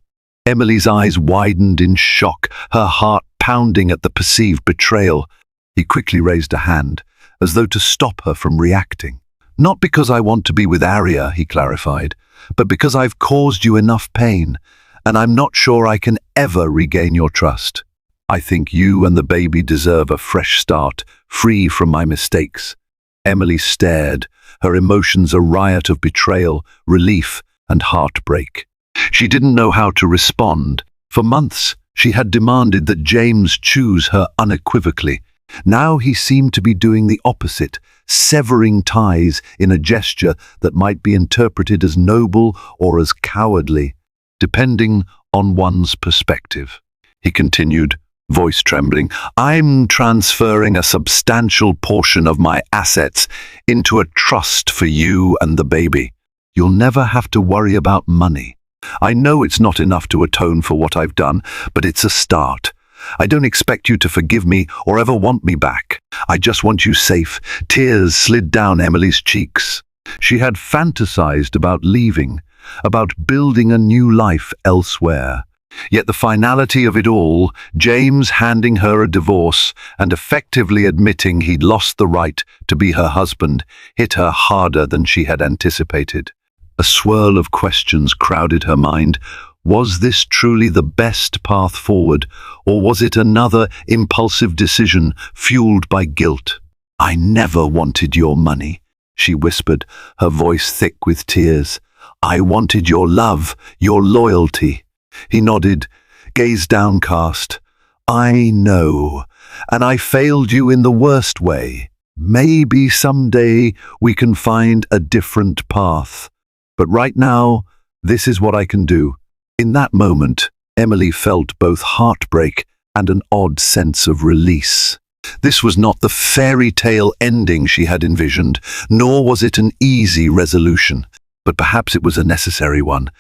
Emily's eyes widened in shock, her heart pounding at the perceived betrayal. He quickly raised a hand, as though to stop her from reacting. "Not because I want to be with Aria," he clarified, "but because I've caused you enough pain, and I'm not sure I can ever regain your trust. I think you and the baby deserve a fresh start, free from my mistakes." Emily stared, her emotions a riot of betrayal, relief, and heartbreak. She didn't know how to respond. For months, she had demanded that James choose her unequivocally. Now he seemed to be doing the opposite, severing ties in a gesture that might be interpreted as noble or as cowardly, depending on one's perspective. He continued, voice trembling, "I'm transferring a substantial portion of my assets into a trust for you and the baby. You'll never have to worry about money. I know it's not enough to atone for what I've done, but it's a start. I don't expect you to forgive me or ever want me back. I just want you safe." Tears slid down Emily's cheeks. She had fantasized about leaving, about building a new life elsewhere. Yet the finality of it all, James handing her a divorce and effectively admitting he'd lost the right to be her husband, hit her harder than she had anticipated. A swirl of questions crowded her mind. Was this truly the best path forward, or was it another impulsive decision fueled by guilt? "I never wanted your money," she whispered, her voice thick with tears. "I wanted your love, your loyalty." He nodded, gaze downcast. "I know, and I failed you in the worst way. Maybe someday we can find a different path. But right now, this is what I can do." In that moment, Emily felt both heartbreak and an odd sense of release. This was not the fairy tale ending she had envisioned, nor was it an easy resolution. But perhaps it was a necessary one.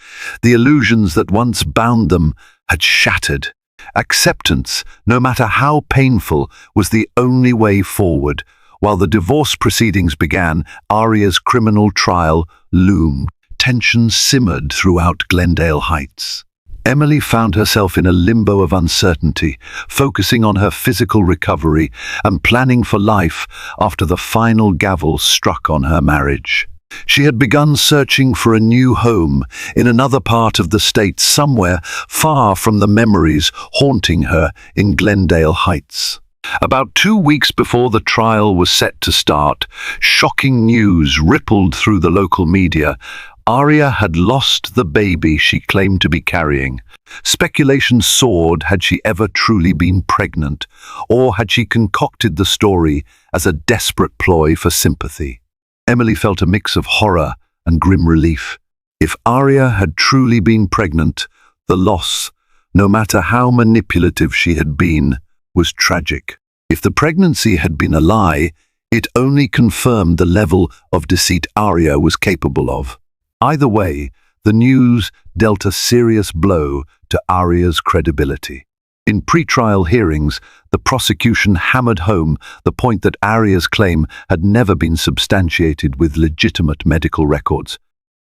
The illusions that once bound them had shattered. Acceptance, no matter how painful, was the only way forward. While the divorce proceedings began, Aria's criminal trial loomed. Tension simmered throughout Glendale Heights. Emily found herself in a limbo of uncertainty, focusing on her physical recovery and planning for life after the final gavel struck on her marriage. She had begun searching for a new home in another part of the state, somewhere far from the memories haunting her in Glendale Heights. About 2 weeks before the trial was set to start, shocking news rippled through the local media. Aria had lost the baby she claimed to be carrying. Speculation soared. Had she ever truly been pregnant, or had she concocted the story as a desperate ploy for sympathy? Emily felt a mix of horror and grim relief. If Aria had truly been pregnant, the loss, no matter how manipulative she had been, was tragic. If the pregnancy had been a lie, it only confirmed the level of deceit Aria was capable of. Either way, the news dealt a serious blow to Aria's credibility. In pre-trial hearings, the prosecution hammered home the point that Aria's claim had never been substantiated with legitimate medical records.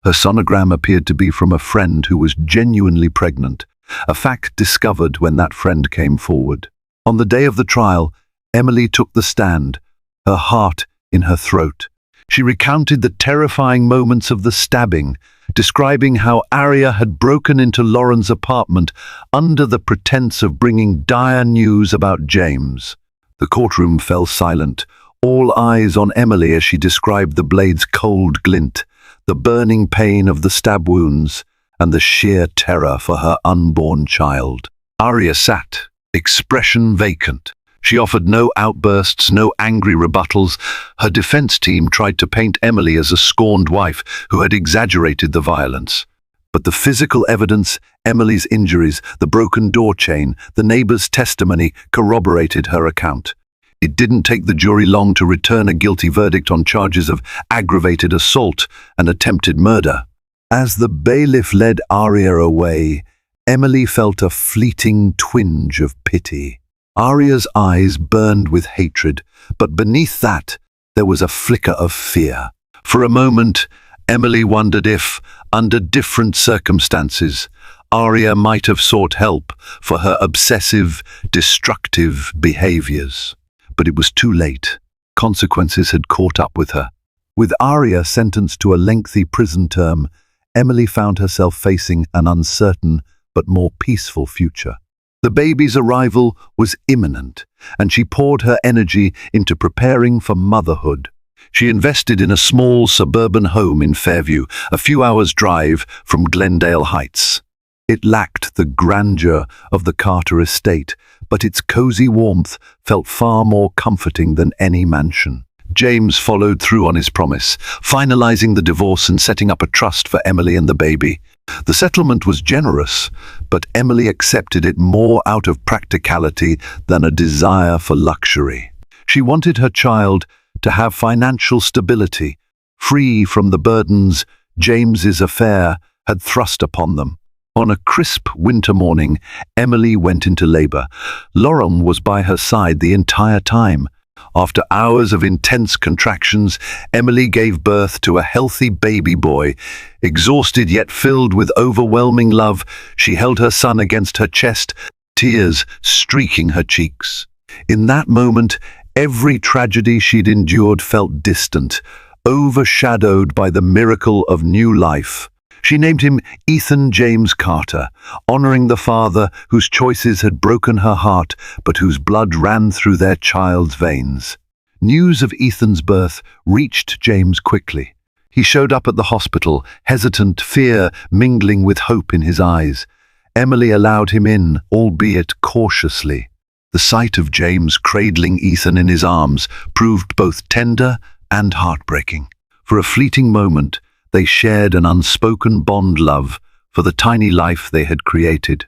Her sonogram appeared to be from a friend who was genuinely pregnant, a fact discovered when that friend came forward. On the day of the trial, Emily took the stand, her heart in her throat. She recounted the terrifying moments of the stabbing, describing how Aria had broken into Lauren's apartment under the pretense of bringing dire news about James. The courtroom fell silent, all eyes on Emily as she described the blade's cold glint, the burning pain of the stab wounds, and the sheer terror for her unborn child. Aria sat, expression vacant. She offered no outbursts, no angry rebuttals. Her defense team tried to paint Emily as a scorned wife who had exaggerated the violence. But the physical evidence, Emily's injuries, the broken door chain, the neighbor's testimony corroborated her account. It didn't take the jury long to return a guilty verdict on charges of aggravated assault and attempted murder. As the bailiff led Aria away, Emily felt a fleeting twinge of pity. Aria's eyes burned with hatred, but beneath that, there was a flicker of fear. For a moment, Emily wondered if, under different circumstances, Aria might have sought help for her obsessive, destructive behaviors. But it was too late. Consequences had caught up with her. With Aria sentenced to a lengthy prison term, Emily found herself facing an uncertain but more peaceful future. The baby's arrival was imminent, and she poured her energy into preparing for motherhood. She invested in a small suburban home in Fairview, a few hours' drive from Glendale Heights. It lacked the grandeur of the Carter estate, but its cozy warmth felt far more comforting than any mansion. James followed through on his promise, finalizing the divorce and setting up a trust for Emily and the baby. The settlement was generous, but Emily accepted it more out of practicality than a desire for luxury. She wanted her child to have financial stability, free from the burdens James's affair had thrust upon them. On a crisp winter morning, Emily went into labor. Lauren was by her side the entire time. After hours of intense contractions, Emily gave birth to a healthy baby boy. Exhausted yet filled with overwhelming love, she held her son against her chest, tears streaking her cheeks. In that moment, every tragedy she'd endured felt distant, overshadowed by the miracle of new life. She named him Ethan James Carter, honoring the father whose choices had broken her heart, but whose blood ran through their child's veins. News of Ethan's birth reached James quickly. He showed up at the hospital, hesitant, fear mingling with hope in his eyes. Emily allowed him in, albeit cautiously. The sight of James cradling Ethan in his arms proved both tender and heartbreaking. For a fleeting moment, they shared an unspoken bond love for the tiny life they had created.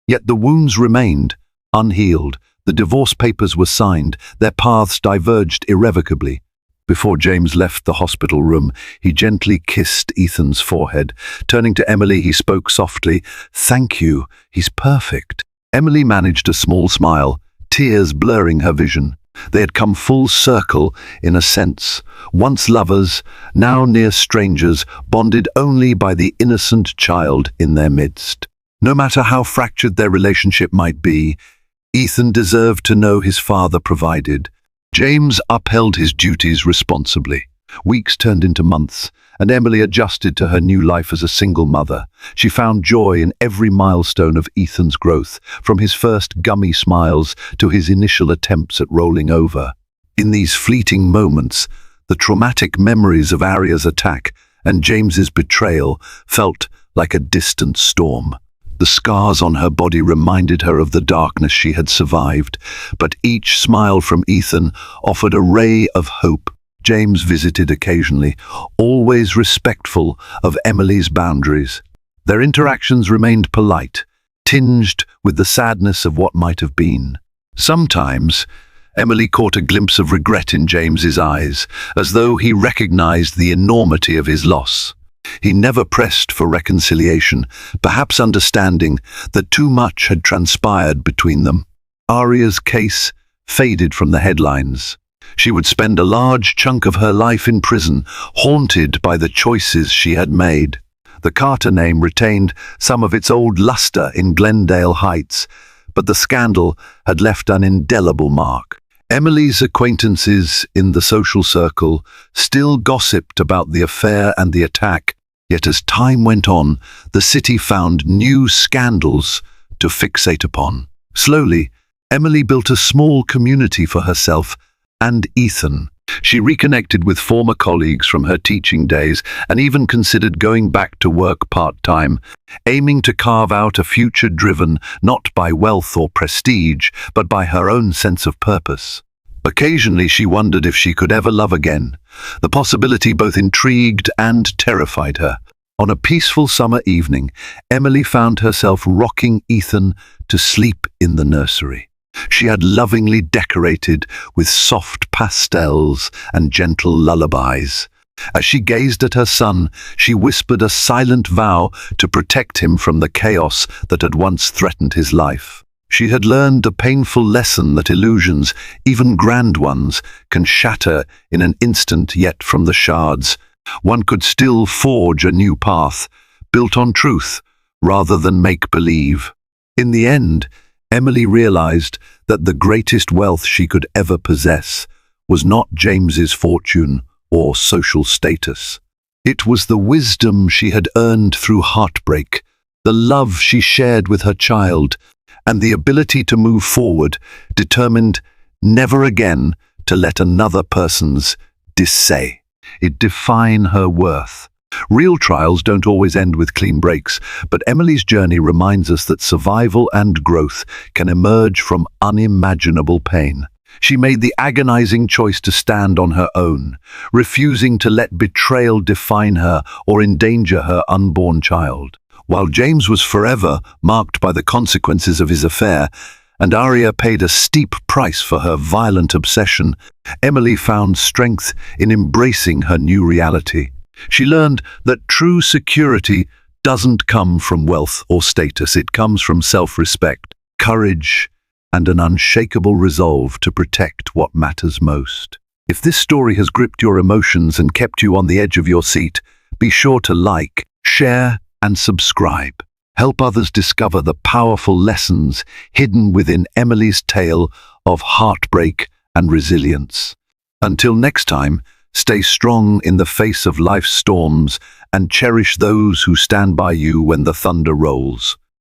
Yet the wounds remained, unhealed. The divorce papers were signed, their paths diverged irrevocably. Before James left the hospital room, he gently kissed Ethan's forehead. Turning to Emily, he spoke softly, "Thank you, he's perfect." Emily managed a small smile, tears blurring her vision. They had come full circle, in a sense. Once lovers, now near strangers, bonded only by the innocent child in their midst. No matter how fractured their relationship might be, Ethan deserved to know his father provided. James upheld his duties responsibly. Weeks turned into months, and Emily adjusted to her new life as a single mother. She found joy in every milestone of Ethan's growth, from his first gummy smiles to his initial attempts at rolling over. In these fleeting moments, the traumatic memories of Aria's attack and James's betrayal felt like a distant storm. The scars on her body reminded her of the darkness she had survived, but each smile from Ethan offered a ray of hope. James visited occasionally, always respectful of Emily's boundaries. Their interactions remained polite, tinged with the sadness of what might have been. Sometimes, Emily caught a glimpse of regret in James's eyes, as though he recognized the enormity of his loss. He never pressed for reconciliation, perhaps understanding that too much had transpired between them. Aria's case faded from the headlines. She would spend a large chunk of her life in prison, haunted by the choices she had made. The Carter name retained some of its old luster in Glendale Heights, but the scandal had left an indelible mark. Emily's acquaintances in the social circle still gossiped about the affair and the attack, Yet as time went on, the city found new scandals to fixate upon. Slowly, Emily built a small community for herself and Ethan. She reconnected with former colleagues from her teaching days and even considered going back to work part-time, aiming to carve out a future driven not by wealth or prestige, but by her own sense of purpose. Occasionally she wondered if she could ever love again. The possibility both intrigued and terrified her. On a peaceful summer evening, Emily found herself rocking Ethan to sleep in the nursery. She had lovingly decorated with soft pastels and gentle lullabies. As she gazed at her son, she whispered a silent vow to protect him from the chaos that had once threatened his life. She had learned a painful lesson that illusions, even grand ones, can shatter in an instant, yet from the shards, one could still forge a new path, built on truth rather than make-believe. In the end, Emily realized that the greatest wealth she could ever possess was not James's fortune or social status. It was the wisdom she had earned through heartbreak, the love she shared with her child, and the ability to move forward, determined never again to let another person's say it define her worth. Real trials don't always end with clean breaks, but Emily's journey reminds us that survival and growth can emerge from unimaginable pain. She made the agonizing choice to stand on her own, refusing to let betrayal define her or endanger her unborn child. While James was forever marked by the consequences of his affair, and Aria paid a steep price for her violent obsession, Emily found strength in embracing her new reality. She learned that true security doesn't come from wealth or status. It comes from self-respect, courage, and an unshakable resolve to protect what matters most. If this story has gripped your emotions and kept you on the edge of your seat, be sure to like, share, and subscribe. Help others discover the powerful lessons hidden within Emily's tale of heartbreak and resilience. Until next time, stay strong in the face of life's storms and cherish those who stand by you when the thunder rolls.